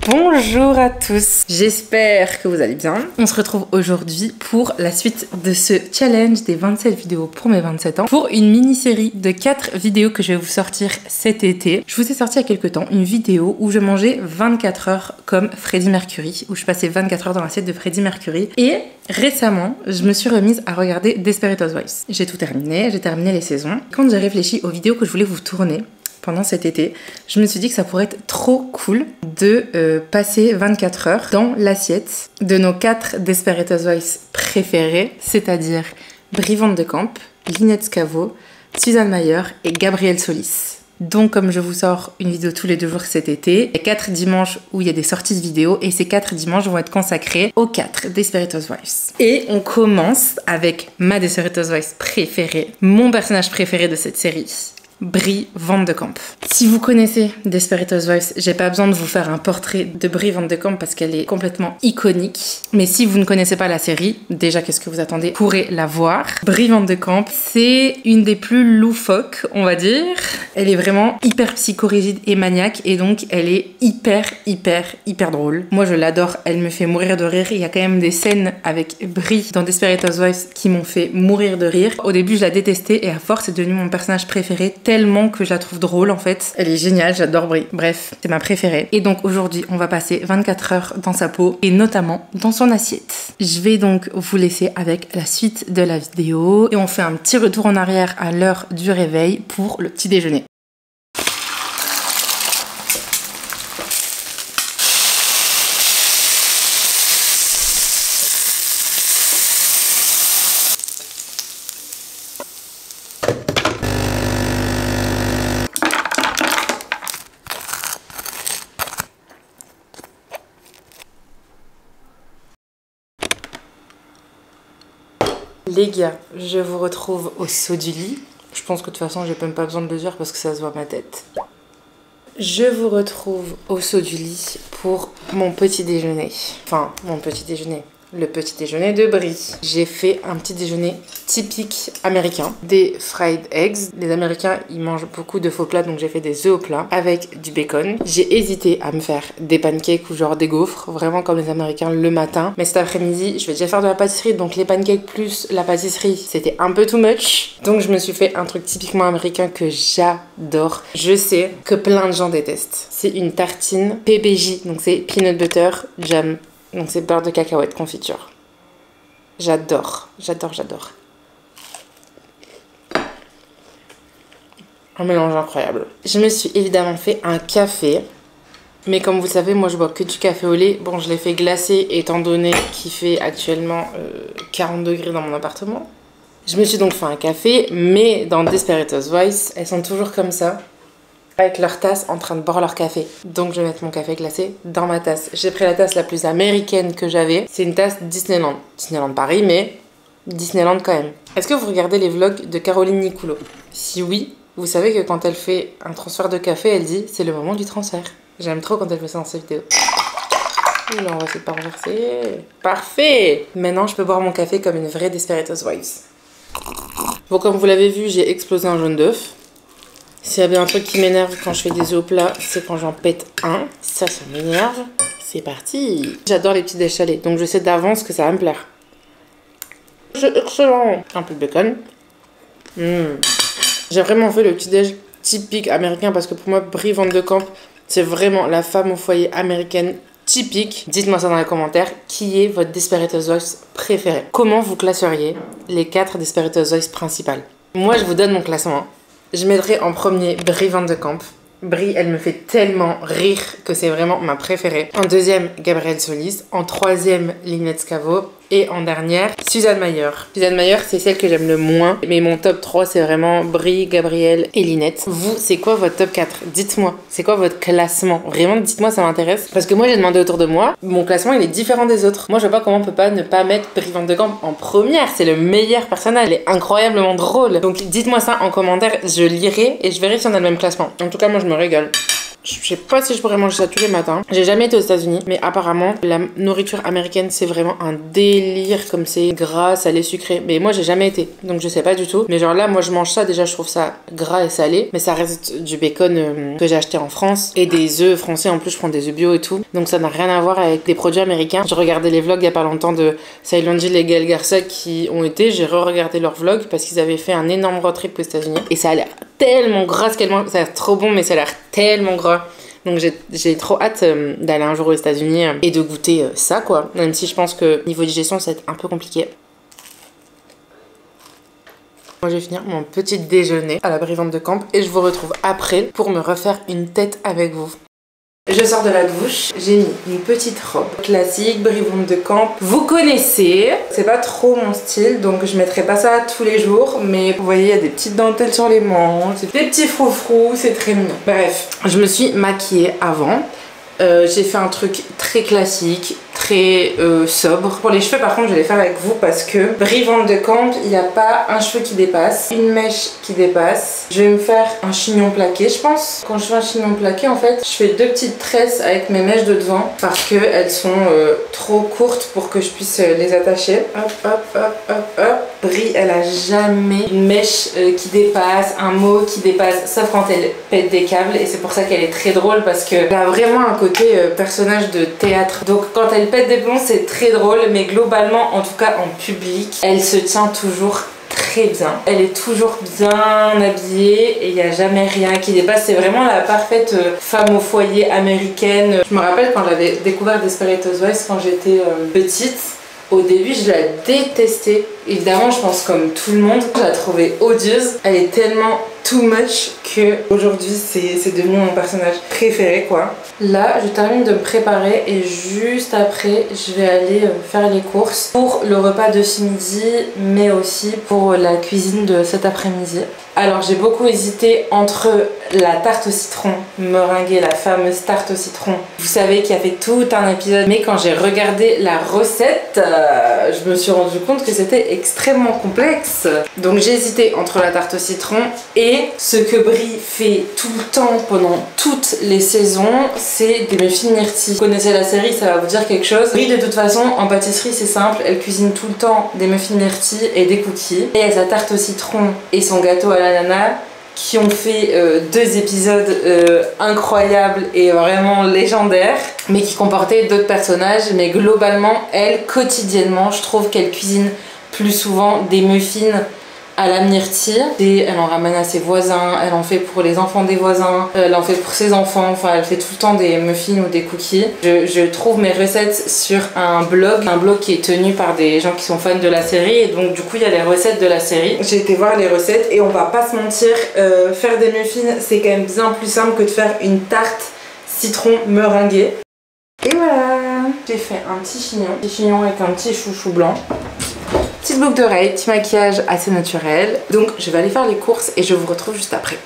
Bonjour à tous, j'espère que vous allez bien. On se retrouve aujourd'hui pour la suite de ce challenge des 27 vidéos pour mes 27 ans, pour une mini-série de 4 vidéos que je vais vous sortir cet été. Je vous ai sorti il y a quelques temps une vidéo où je mangeais 24 heures comme Freddie Mercury, où je passais 24 heures dans l'assiette de Freddie Mercury. Et récemment, je me suis remise à regarder Desperate Housewives. J'ai tout terminé, j'ai terminé les saisons. Quand j'ai réfléchi aux vidéos que je voulais vous tourner pendant cet été, je me suis dit que ça pourrait être trop cool de passer 24 heures dans l'assiette de nos 4 Desperate Housewives préférés, c'est-à-dire Brie Van de Camp, Lynette Scavo, Susan Mayer et Gabrielle Solis. Donc comme je vous sors une vidéo tous les 2 jours cet été, il y a 4 dimanches où il y a des sorties de vidéos et ces 4 dimanches vont être consacrés aux 4 Desperate Housewives. Et on commence avec ma Desperate Housewives préférée, mon personnage préféré de cette série, Brie Van de Camp. Si vous connaissez Desperate Housewives, j'ai pas besoin de vous faire un portrait de Brie Van de Camp parce qu'elle est complètement iconique. Mais si vous ne connaissez pas la série, déjà qu'est-ce que vous attendez, vous pourrez la voir. Brie Van de Camp, c'est une des plus loufoques, on va dire. Elle est vraiment hyper psychorigide et maniaque et donc elle est hyper drôle. Moi je l'adore, elle me fait mourir de rire. Il y a quand même des scènes avec Brie dans Desperate Housewives qui m'ont fait mourir de rire. Au début je la détestais et à force c'est devenu mon personnage préféré tellement que je la trouve drôle en fait. Elle est géniale, j'adore Brie. Bref, c'est ma préférée. Et donc aujourd'hui, on va passer 24 heures dans sa peau et notamment dans son assiette. Je vais donc vous laisser avec la suite de la vidéo et on fait un petit retour en arrière à l'heure du réveil pour le petit déjeuner. Les gars, je vous retrouve au saut du lit. Je pense que de toute façon, j'ai même pas besoin de le dire parce que ça se voit à ma tête. Je vous retrouve au saut du lit pour mon petit déjeuner. Enfin, mon petit déjeuner. Le petit déjeuner de Brie. J'ai fait un petit déjeuner typique américain. Des fried eggs. Les Américains, ils mangent beaucoup de faux plats, donc j'ai fait des œufs au plat avec du bacon. J'ai hésité à me faire des pancakes ou genre des gaufres, vraiment comme les Américains le matin. Mais cet après-midi, je vais déjà faire de la pâtisserie, donc les pancakes plus la pâtisserie, c'était un peu too much. Donc je me suis fait un truc typiquement américain que j'adore. Je sais que plein de gens détestent. C'est une tartine PBJ, donc c'est peanut butter jam. Donc c'est beurre de cacahuète confiture. J'adore, j'adore. Un mélange incroyable. Je me suis évidemment fait un café. Mais comme vous le savez, moi je bois que du café au lait. Bon, je l'ai fait glacer étant donné qu'il fait actuellement 40 degrés dans mon appartement. Je me suis donc fait un café, mais dans Desperate Housewives, elles sont toujours comme ça, avec leur tasse en train de boire leur café. Donc je vais mettre mon café glacé dans ma tasse. J'ai pris la tasse la plus américaine que j'avais. C'est une tasse Disneyland. Disneyland Paris, mais Disneyland quand même. Est-ce que vous regardez les vlogs de Caroline Nicoulot? Si oui, vous savez que quand elle fait un transfert de café, elle dit c'est le moment du transfert. J'aime trop quand elle fait ça dans ses vidéos. Là, on va essayer de pas renverser. Parfait! Maintenant, je peux boire mon café comme une vraie Desperate Housewives. Bon, comme vous l'avez vu, j'ai explosé un jaune d'œuf. S'il y a bien un truc qui m'énerve quand je fais des œufs au plat, c'est quand j'en pète un. Ça m'énerve. C'est parti. J'adore les petits déj salés, donc je sais d'avance que ça va me plaire. C'est excellent. Un peu de bacon. J'ai vraiment fait le petit déj typique américain parce que pour moi, Brie Van de Camp, c'est vraiment la femme au foyer américaine typique. Dites-moi ça dans les commentaires. Qui est votre Desperate Housewives préférée? Comment vous classeriez les 4 Desperate Housewives principales? Moi, je vous donne mon classement. Je mettrai en premier Brie Van de Camp. Brie, elle me fait tellement rire que c'est vraiment ma préférée. En deuxième, Gabrielle Solis. En troisième, Lynette Scavo. Et en dernière, Susan Mayer. Susan Mayer, c'est celle que j'aime le moins. Mais mon top 3, c'est vraiment Brie, Gabrielle et Lynette. Vous, c'est quoi votre top 4? Dites-moi. C'est quoi votre classement? Vraiment, dites-moi, ça m'intéresse. Parce que moi, j'ai demandé autour de moi. Mon classement, il est différent des autres. Moi, je vois pas comment on peut pas ne pas mettre Brie Van de Camp en première. C'est le meilleur personnage. Elle est incroyablement drôle. Donc, dites-moi ça en commentaire. Je lirai et je verrai si on a le même classement. En tout cas, moi, je me régale. Je sais pas si je pourrais manger ça tous les matins. J'ai jamais été aux États-Unis, mais apparemment la nourriture américaine c'est vraiment un délire, comme c'est gras, salé, sucré. Mais moi j'ai jamais été, donc je sais pas du tout. Mais genre là, moi je mange ça, déjà je trouve ça gras et salé, mais ça reste du bacon que j'ai acheté en France et des œufs français. En plus je prends des œufs bio et tout, donc ça n'a rien à voir avec des produits américains. Je regardais les vlogs il y a pas longtemps de Silent Jill et Gaël Garcia qui ont été. J'ai re-regardé leurs vlogs parce qu'ils avaient fait un énorme road trip aux États-Unis et ça a l'air tellement gras ce qu'elle mange. Ça a l'air trop bon, mais ça a l'air tellement gras. Donc j'ai trop hâte d'aller un jour aux États-Unis et de goûter ça quoi. Même si je pense que niveau digestion ça va être un peu compliqué. Moi je vais finir mon petit déjeuner à la Brie Vente de Camp et je vous retrouve après pour me refaire une tête avec vous. Je sors de la douche, j'ai mis une petite robe classique, Brie Vente de Camp. Vous connaissez, c'est pas trop mon style, donc je mettrai pas ça tous les jours, mais vous voyez, il y a des petites dentelles sur les manches, des petits froufrous, c'est très mignon. Bref, je me suis maquillée avant. J'ai fait un truc très classique, très sobre. Pour les cheveux par contre je vais les faire avec vous parce que Brie Vente de Camp, il n'y a pas un cheveu qui dépasse, une mèche qui dépasse. Je vais me faire un chignon plaqué je pense. Quand je fais un chignon plaqué en fait, je fais deux petites tresses avec mes mèches de devant parce qu'elles sont trop courtes pour que je puisse les attacher. Hop hop hop hop hop. Brie elle a jamais une mèche qui dépasse, un mot qui dépasse, sauf quand elle pète des câbles, et c'est pour ça qu'elle est très drôle parce qu'elle a vraiment un côté personnage de théâtre. Donc quand elle pète des plombs c'est très drôle, mais globalement en tout cas en public elle se tient toujours très bien. Elle est toujours bien habillée et il n'y a jamais rien qui dépasse. C'est vraiment la parfaite femme au foyer américaine. Je me rappelle quand j'avais découvert Desperate Housewives quand j'étais petite. Au début, je la détestais. Évidemment, je pense comme tout le monde. Je la trouvais odieuse. Elle est tellement too much que aujourd'hui c'est devenu mon personnage préféré quoi. Là, je termine de me préparer et juste après, je vais aller faire les courses pour le repas de ce midi, mais aussi pour la cuisine de cet après-midi. Alors, j'ai beaucoup hésité entre la tarte au citron meringuée, la fameuse tarte au citron. Vous savez qu'il y a fait tout un épisode, mais quand j'ai regardé la recette, je me suis rendu compte que c'était extrêmement complexe. Donc j'ai hésité entre la tarte au citron et ce que Brie fait tout le temps pendant toutes les saisons, c'est des muffins myrtilles. Vous connaissez la série, ça va vous dire quelque chose. Brie de toute façon en pâtisserie c'est simple, elle cuisine tout le temps des muffins myrtilles et des cookies. Et elle a sa tarte au citron et son gâteau à l'ananas qui ont fait deux épisodes incroyables et vraiment légendaires, mais qui comportaient d'autres personnages. Mais globalement, elle, quotidiennement, je trouve qu'elle cuisine plus souvent des muffins à la myrtille. Et elle en ramène à ses voisins, elle en fait pour les enfants des voisins, elle en fait pour ses enfants, enfin elle fait tout le temps des muffins ou des cookies. Je trouve mes recettes sur un blog qui est tenu par des gens qui sont fans de la série, et donc du coup il y a les recettes de la série. J'ai été voir les recettes et on va pas se mentir, faire des muffins c'est quand même bien plus simple que de faire une tarte citron meringuée. Et voilà, j'ai fait un petit chignon avec un petit chouchou blanc. Petite boucle d'oreille, petit maquillage assez naturel. Donc je vais aller faire les courses et je vous retrouve juste après.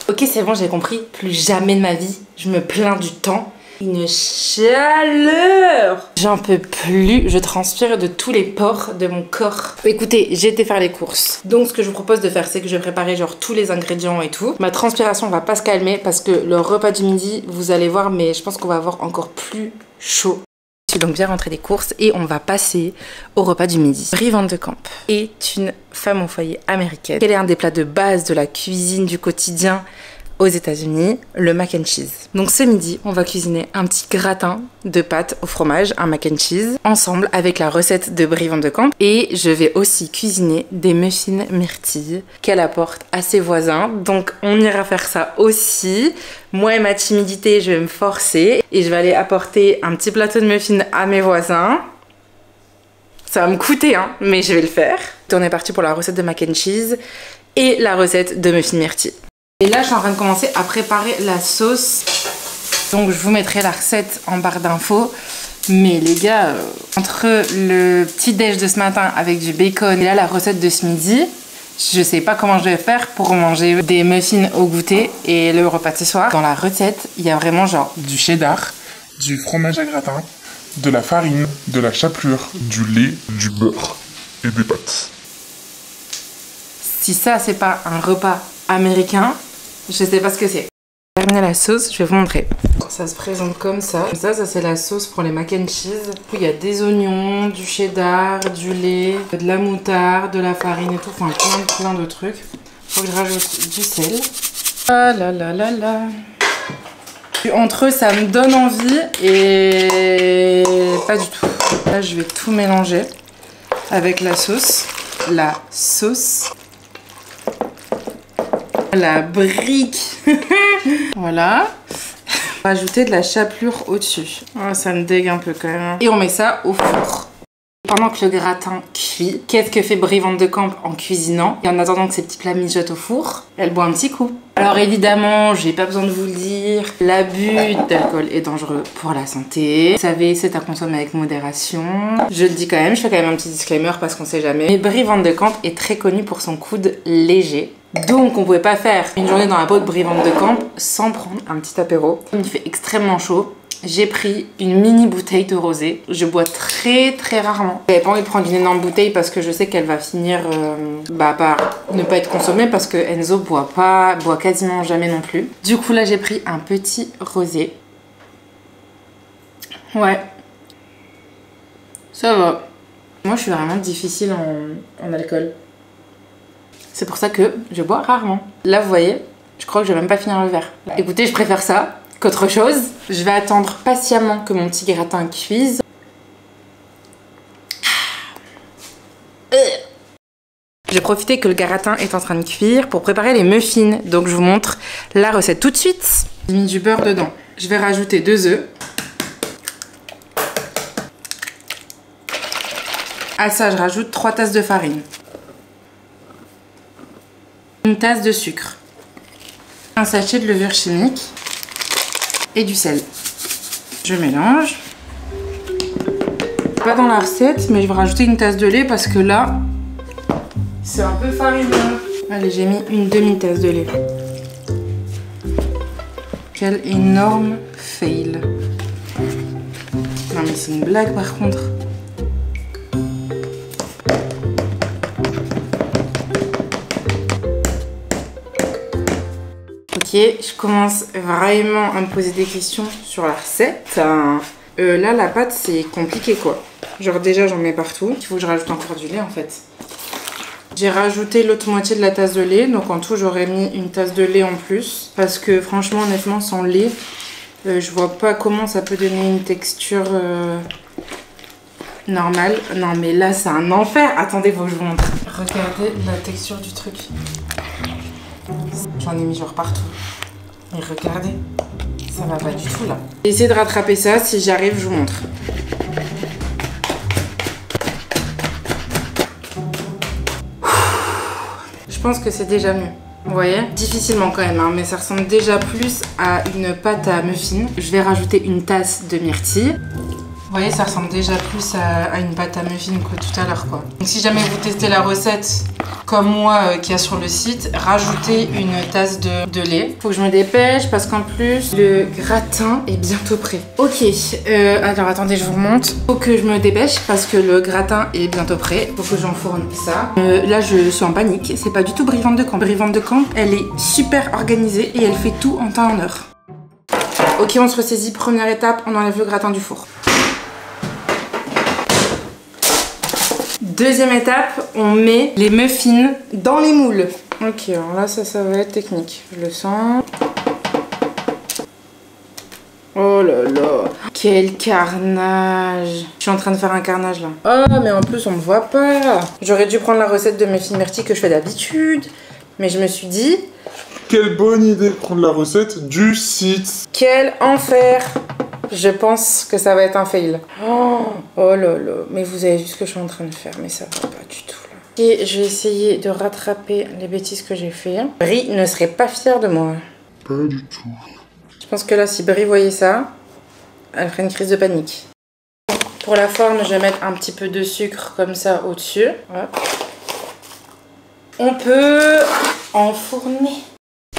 Ok, c'est bon, j'ai compris. Plus jamais de ma vie, je me plains du temps. Une chaleur! J'en peux plus, je transpire de tous les pores de mon corps. Écoutez, j'ai été faire les courses. Donc ce que je vous propose de faire, c'est que je vais préparer genre tous les ingrédients et tout. Ma transpiration va pas se calmer parce que le repas du midi, vous allez voir, mais je pense qu'on va avoir encore plus chaud. Je suis donc bien rentrée des courses et on va passer au repas du midi. Brie Vente de Camp est une femme au foyer américaine. Elle est un des plats de base de la cuisine du quotidien aux États-Unis, le mac and cheese. Donc ce midi, on va cuisiner un petit gratin de pâtes au fromage, un mac and cheese, ensemble avec la recette de Brie Vente de Camp. Et je vais aussi cuisiner des muffins myrtilles qu'elle apporte à ses voisins. Donc on ira faire ça aussi. Moi et ma timidité, je vais me forcer et je vais aller apporter un petit plateau de muffins à mes voisins. Ça va me coûter, hein, mais je vais le faire. On est parti pour la recette de mac and cheese et la recette de muffins myrtilles. Et là, je suis en train de commencer à préparer la sauce. Donc, je vous mettrai la recette en barre d'infos. Mais les gars, entre le petit déj de ce matin avec du bacon et là, la recette de ce midi, je sais pas comment je vais faire pour manger des muffins au goûter et le repas de ce soir. Dans la recette, il y a vraiment genre du cheddar, du fromage à gratin, de la farine, de la chapelure, du lait, du beurre et des pâtes. Si ça, c'est pas un repas américain, je sais pas ce que c'est. Terminer la sauce, je vais vous montrer. Ça se présente comme ça. Ça c'est la sauce pour les mac and cheese. Il y a des oignons, du cheddar, du lait, de la moutarde, de la farine et tout. Enfin plein de trucs. Faut que je rajoute du sel. Ah là là là là. Entre eux, ça me donne envie et pas du tout. Là, je vais tout mélanger avec la sauce. La brique. Voilà. Rajouter de la chapelure au-dessus. Oh, ça me dégue un peu quand même. Et on met ça au four. Pendant que le gratin cuit, qu'est-ce que fait Brie Van de Kamp en cuisinant? Et en attendant que ces petits plats mijotent au four, elle boit un petit coup. Alors évidemment, j'ai pas besoin de vous le dire, l'abus d'alcool est dangereux pour la santé. Vous savez, c'est à consommer avec modération. Je le dis quand même, je fais quand même un petit disclaimer parce qu'on sait jamais. Mais Brie Van de Kamp est très connue pour son coude léger. Donc on pouvait pas faire une journée dans la peau de Brie Van de Kamp sans prendre un petit apéro. Il fait extrêmement chaud. J'ai pris une mini bouteille de rosé. Je bois très rarement. J'avais pas envie de prendre une énorme bouteille parce que je sais qu'elle va finir par ne pas être consommée parce que Enzo boit quasiment jamais non plus. Du coup là j'ai pris un petit rosé. Ouais. Ça va. Moi je suis vraiment difficile en alcool. C'est pour ça que je bois rarement. Là vous voyez, je crois que je vais même pas finir le verre. Écoutez, je préfère ça qu'autre chose. Je vais attendre patiemment que mon petit gratin cuise. J'ai profité que le gratin est en train de cuire pour préparer les muffins. Donc je vous montre la recette tout de suite. J'ai mis du beurre dedans. Je vais rajouter 2 œufs. À ça, je rajoute 3 tasses de farine. Une tasse de sucre. Un sachet de levure chimique. Et du sel. Je mélange. Pas dans la recette, mais je vais rajouter une tasse de lait parce que là, c'est un peu farineux. Allez, j'ai mis une demi-tasse de lait. Quel énorme fail. Non mais c'est une blague par contre. Ok, je commence vraiment à me poser des questions sur la recette. Là, la pâte, c'est compliqué quoi. Genre déjà, j'en mets partout. Il faut que je rajoute encore du lait en fait. J'ai rajouté l'autre moitié de la tasse de lait. Donc en tout, j'aurais mis une tasse de lait en plus. Parce que franchement, honnêtement, sans lait, je vois pas comment ça peut donner une texture normale. Non mais là, c'est un enfer. Attendez, faut que je vous montre. Regardez la texture du truc. J'en ai mis genre partout. Et regardez, ça va pas du tout là. J'ai essayé de rattraper ça, si j'y arrive, je vous montre. Je pense que c'est déjà mieux. Vous voyez? Difficilement quand même, hein, mais ça ressemble déjà plus à une pâte à muffins. Je vais rajouter une tasse de myrtille. Vous voyez, ça ressemble déjà plus à une pâte à muffins que tout à l'heure quoi. Donc si jamais vous testez la recette comme moi qu'il y a sur le site, rajoutez une tasse de lait. Faut que je me dépêche parce qu'en plus le gratin est bientôt prêt. Ok, alors attendez, je vous remonte. Faut que je me dépêche parce que le gratin est bientôt prêt. Faut que j'enfourne ça. Là je suis en panique, c'est pas du tout Brie Van de Kamp. Brie Van de Kamp, elle est super organisée et elle fait tout en temps et en heure. Ok, on se ressaisit. Première étape, on enlève le gratin du four. Deuxième étape, on met les muffins dans les moules. Ok, alors là, ça va être technique. Je le sens. Oh là là. Quel carnage. Je suis en train de faire un carnage là. Oh, mais en plus, on me voit pas. J'aurais dû prendre la recette de muffins myrtilles que je fais d'habitude. Mais je me suis dit... Quelle bonne idée de prendre la recette du site. Quel enfer. Je pense que ça va être un fail. Oh là là. Mais vous avez vu ce que je suis en train de faire. Mais ça va pas du tout là. Et je vais essayer de rattraper les bêtises que j'ai fait. Brie ne serait pas fière de moi. Pas du tout. Je pense que là, si Brie voyait ça, elle ferait une crise de panique. Pour la forme, je vais mettre un petit peu de sucre comme ça au-dessus. On peut enfourner.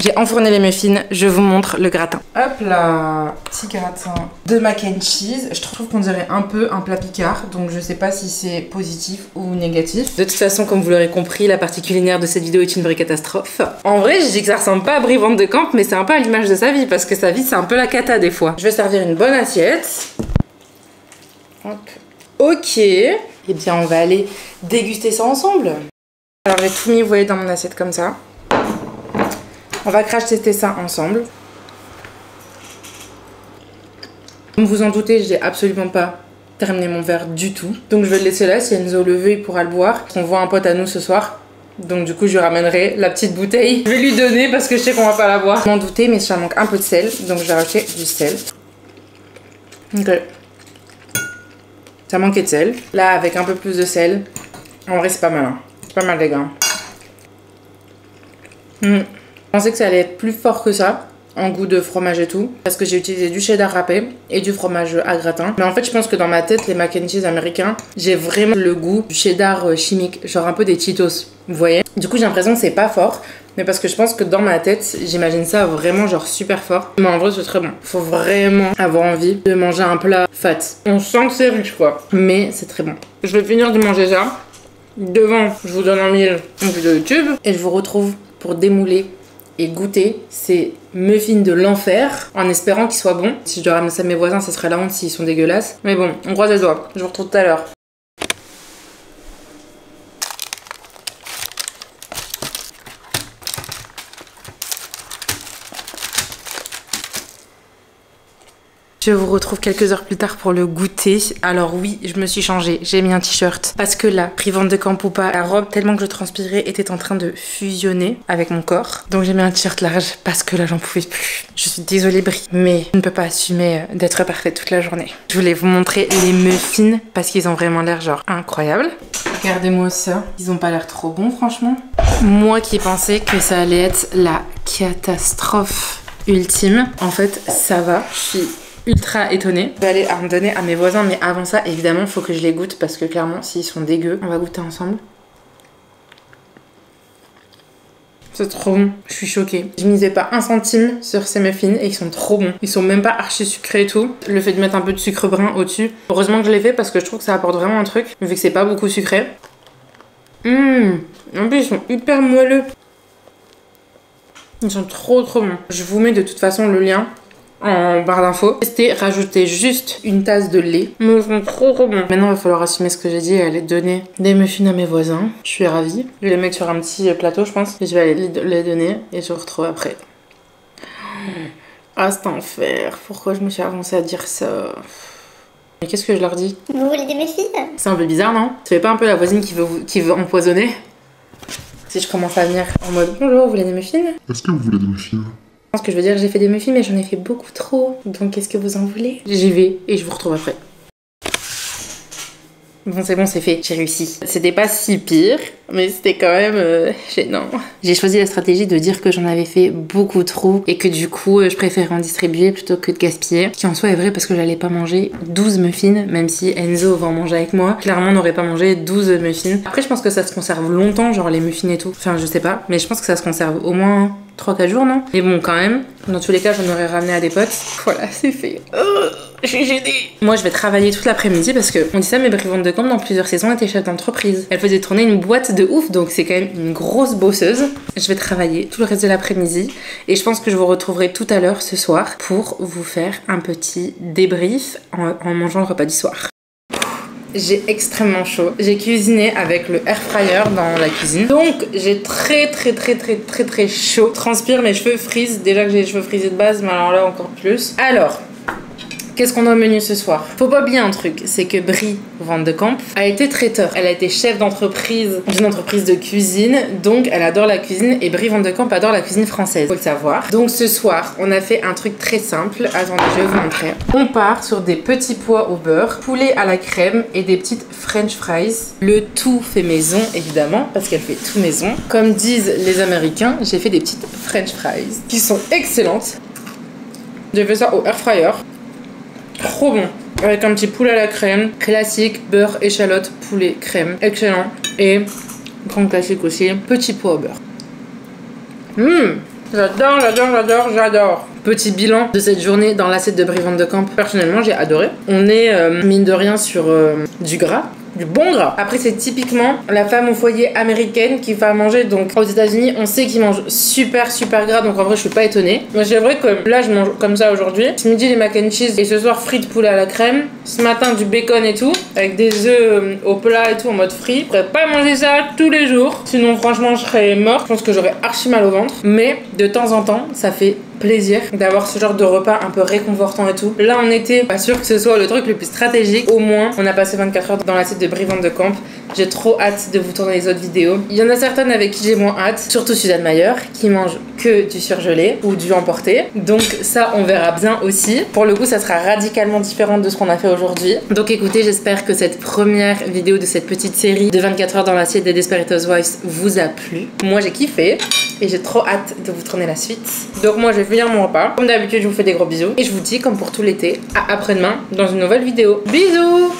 J'ai enfourné les muffins, je vous montre le gratin. Hop là, petit gratin de mac and cheese. Je trouve qu'on dirait un peu un plat Picard, donc je sais pas si c'est positif ou négatif. De toute façon, comme vous l'aurez compris, la partie culinaire de cette vidéo est une vraie catastrophe. En vrai, je dis que ça ressemble pas à Brie Van de Camp, mais c'est un peu à l'image de sa vie, parce que sa vie, c'est un peu la cata des fois. Je vais servir une bonne assiette. Hop. Ok. Eh bien, on va aller déguster ça ensemble. Alors, j'ai tout mis, vous voyez, dans mon assiette comme ça. On va crash tester ça ensemble. Comme vous en doutez, j'ai absolument pas terminé mon verre du tout. Donc je vais le laisser là, si Enzo le veut, il pourra le boire. On voit un pote à nous ce soir. Donc du coup, je lui ramènerai la petite bouteille. Je vais lui donner parce que je sais qu'on va pas la boire. Je m'en doutais, mais ça manque un peu de sel. Donc je vais rajouter du sel. Ok. Ça manquait de sel. Là, avec un peu plus de sel, en vrai, c'est pas mal. Hein. C'est pas mal, les gars. Je pensais que ça allait être plus fort que ça, en goût de fromage et tout, parce que j'ai utilisé du cheddar râpé et du fromage à gratin. Mais en fait, je pense que dans ma tête, les mac and cheese américains, j'ai vraiment le goût du cheddar chimique, genre un peu des Cheetos, vous voyez. Du coup, j'ai l'impression que c'est pas fort, mais parce que je pense que dans ma tête, j'imagine ça vraiment genre super fort. Mais en vrai, c'est très bon. Faut vraiment avoir envie de manger un plat fat. On sent que c'est riche, quoi, mais c'est très bon. Je vais finir de manger ça. Devant, je vous donne en mille une vidéo YouTube et je vous retrouve pour démouler et goûter ces muffins de l'enfer en espérant qu'ils soient bons. Si je dois ramener ça à mes voisins, ça serait la honte s'ils sont dégueulasses. Mais bon, on croise les doigts. Je vous retrouve tout à l'heure. Je vous retrouve quelques heures plus tard pour le goûter. Alors oui, je me suis changée, j'ai mis un t-shirt. Parce que là, Brie Van de Camp ou pas, la robe, tellement que je transpirais, était en train de fusionner avec mon corps. Donc j'ai mis un t-shirt large parce que là, j'en pouvais plus. Je suis désolée Brie, mais je ne peux pas assumer d'être parfaite toute la journée. Je voulais vous montrer les muffins parce qu'ils ont vraiment l'air genre incroyables. Regardez-moi ça, ils ont pas l'air trop bons franchement. Moi qui pensais que ça allait être la catastrophe ultime, en fait ça va, je suis ultra étonnée. Je vais aller en donner à mes voisins, mais avant ça, évidemment, il faut que je les goûte parce que clairement, s'ils sont dégueux, on va goûter ensemble. C'est trop bon, je suis choquée. Je misais pas un centime sur ces muffins et ils sont trop bons. Ils sont même pas archi sucrés et tout. Le fait de mettre un peu de sucre brun au-dessus, heureusement que je l'ai fait parce que je trouve que ça apporte vraiment un truc, vu que c'est pas beaucoup sucré. En plus, ils sont hyper moelleux. Ils sont trop bons. Je vous mets de toute façon le lien en barre d'infos. Tester, rajouter juste une tasse de lait. Mais ils sont trop bons. Maintenant, il va falloir assumer ce que j'ai dit et aller donner des muffins à mes voisins. Je suis ravie. Je vais les mettre sur un petit plateau, je pense. Et je vais aller les donner et je vous retrouve après. Ah, c'est enfer. Pourquoi je me suis avancée à dire ça? Mais qu'est-ce que je leur dis? Vous voulez des muffins? C'est un peu bizarre, non? Ça fait pas un peu la voisine qui veut empoisonner? Si je commence à venir en mode bonjour, vous voulez des muffins? Est-ce que vous voulez des muffins? Je pense que je veux dire j'ai fait des muffins mais j'en ai fait beaucoup trop. Donc qu'est-ce que vous en voulez? J'y vais et je vous retrouve après. Bon c'est bon, c'est fait, j'ai réussi. C'était pas si pire, mais c'était quand même gênant. J'ai choisi la stratégie de dire que j'en avais fait beaucoup trop et que du coup je préférais en distribuer plutôt que de gaspiller. Ce qui en soi est vrai parce que j'allais pas manger 12 muffins, même si Enzo va en manger avec moi. Clairement on n'aurait pas mangé 12 muffins. Après je pense que ça se conserve longtemps, genre les muffins et tout. Enfin je sais pas, mais je pense que ça se conserve au moins 3-4 jours, non? Mais bon, quand même, dans tous les cas, j'en aurais ramené à des potes. Voilà, c'est fait. Je suis gênée. Moi, je vais travailler toute l'après-midi parce que, on dit ça, mais Brie Van de Camp, dans plusieurs saisons, était chef d'entreprise. Elle faisait tourner une boîte de ouf, donc c'est quand même une grosse bosseuse. Je vais travailler tout le reste de l'après-midi et je pense que je vous retrouverai tout à l'heure ce soir pour vous faire un petit débrief en mangeant le repas du soir. J'ai extrêmement chaud. J'ai cuisiné avec le air fryer dans la cuisine. Donc j'ai très chaud. Transpire, mes cheveux frisent. Déjà que j'ai les cheveux frisés de base, mais alors là encore plus. Alors, qu'est-ce qu'on a au menu ce soir? Faut pas oublier un truc, c'est que Brie Van de Camp a été traiteur. Elle a été chef d'entreprise d'une entreprise de cuisine, donc elle adore la cuisine et Brie Van de Camp adore la cuisine française, faut le savoir. Donc ce soir, on a fait un truc très simple. Attendez, je vais vous montrer. On part sur des petits pois au beurre, poulet à la crème et des petites french fries. Le tout fait maison, évidemment, parce qu'elle fait tout maison. Comme disent les Américains, j'ai fait des petites french fries qui sont excellentes. J'ai fait ça au air fryer. Trop bon, avec un petit poulet à la crème, classique, beurre, échalote, poulet, crème, excellent. Et grand classique aussi, petit pois au beurre. J'adore, j'adore, j'adore, j'adore. Petit bilan de cette journée dans l'assiette de Brie Van de Camp. Personnellement, j'ai adoré. On est, mine de rien, sur du gras. Du bon gras. Après, c'est typiquement la femme au foyer américaine qui va manger. Donc, aux États-Unis, on sait qu'ils mangent super gras. Donc, en vrai, je suis pas étonnée. Mais c'est vrai que là, je mange comme ça aujourd'hui. Ce midi, les mac and cheese. Et ce soir, frites poulet à la crème. Ce matin, du bacon et tout. Avec des œufs au plat et tout en mode frit. Je pourrais pas manger ça tous les jours. Sinon, franchement, je serais morte. Je pense que j'aurais archi mal au ventre. Mais de temps en temps, ça fait plaisir d'avoir ce genre de repas un peu réconfortant et tout. Là, on était pas sûr que ce soit le truc le plus stratégique. Au moins, on a passé 24 heures dans l'assiette de Brie Van de Camp. J'ai trop hâte de vous tourner les autres vidéos. Il y en a certaines avec qui j'ai moins hâte, surtout Suzanne Mayer, qui mange que du surgelé ou du emporté. Donc ça, on verra bien aussi. Pour le coup, ça sera radicalement différent de ce qu'on a fait aujourd'hui. Donc écoutez, j'espère que cette première vidéo de cette petite série de 24 heures dans l'assiette des Desperate Housewives vous a plu. Moi, j'ai kiffé et j'ai trop hâte de vous tourner la suite. Donc moi, je vais finir mon repas. Comme d'habitude, je vous fais des gros bisous et je vous dis, comme pour tout l'été, à après-demain dans une nouvelle vidéo. Bisous!